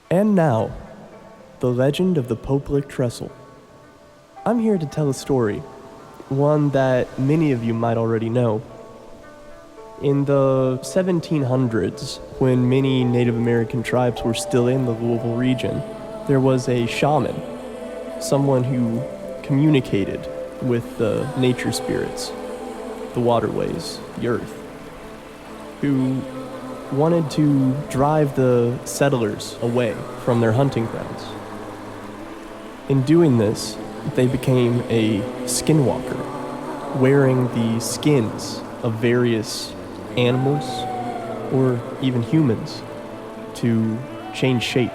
And now, the legend of the Popelic Trestle. I'm here to tell a story, one that many of you might already know. In the 1700s, when many Native American tribes were still in the Louisville region, there was a shaman, someone who communicated with the nature spirits, the waterways, the earth, who wanted to drive the settlers away from their hunting grounds. In doing this, they became a skinwalker, wearing the skins of various animals or even humans to change shape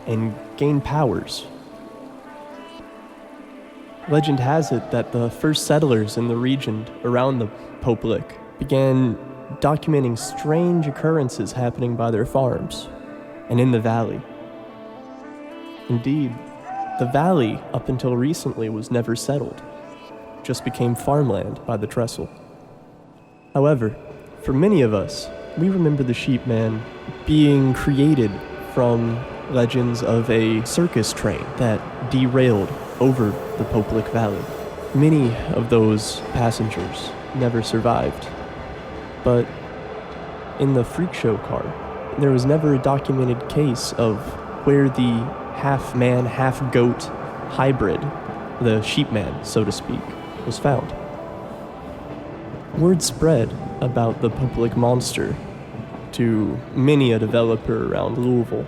and gain powers. Legend has it that the first settlers in the region around the Popelic began documenting strange occurrences happening by their farms and in the valley. Indeed, the valley up until recently was never settled, just became farmland by the Trestle. However, for many of us, we remember the Sheepman being created from legends of a circus train that derailed over the Popelic Valley. Many of those passengers never survived, but in the freak show car, there was never a documented case of where the half-man, half-goat hybrid, the Sheepman, so to speak, was found. Word spread about the Popelic monster to many a developer around Louisville.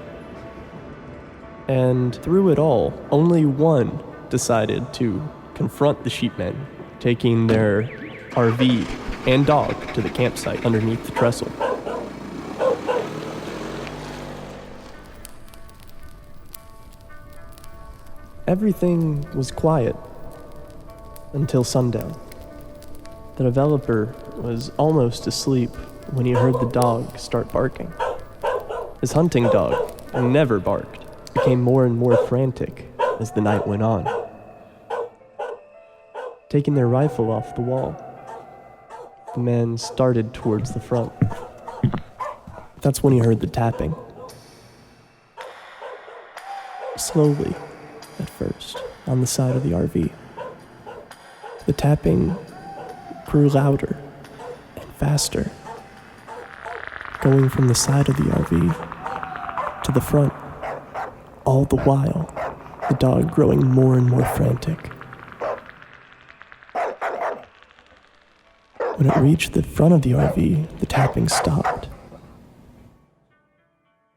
And through it all, only one decided to confront the Sheepman, taking their RV and dog to the campsite underneath the trestle. Everything was quiet until sundown. The developer was almost asleep when he heard the dog start barking. His hunting dog, who never barked, became more and more frantic as the night went on. Taking their rifle off the wall, the man started towards the front. That's when he heard the tapping. Slowly, at first, on the side of the RV. The tapping grew louder and faster, going from the side of the RV to the front, all the while, the dog growing more and more frantic. When it reached the front of the RV, the tapping stopped.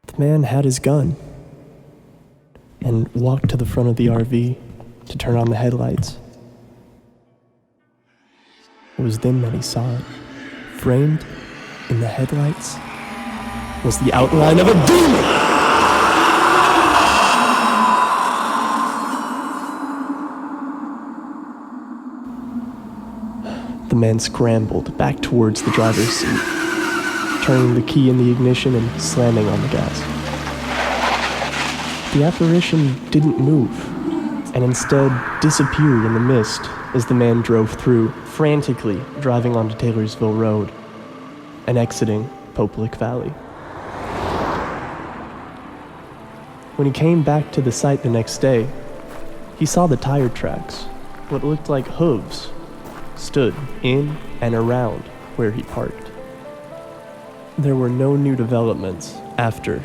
The man had his gun and walked to the front of the RV to turn on the headlights. It was then that he saw it. Framed in the headlights was the outline of a demon! The man scrambled back towards the driver's seat, turning the key in the ignition and slamming on the gas. The apparition didn't move, and instead disappeared in the mist as the man drove through, frantically driving onto Taylorsville Road and exiting Popelic Valley. When he came back to the site the next day, he saw the tire tracks, what looked like hooves, stood in and around where he parked. There were no new developments after.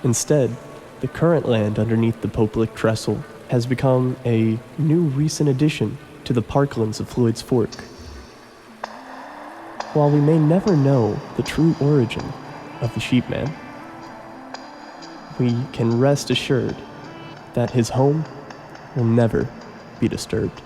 Instead, the current land underneath the Popelic Trestle has become a new recent addition to the parklands of Floyd's Fork. While we may never know the true origin of the Sheepman, we can rest assured that his home will never be disturbed.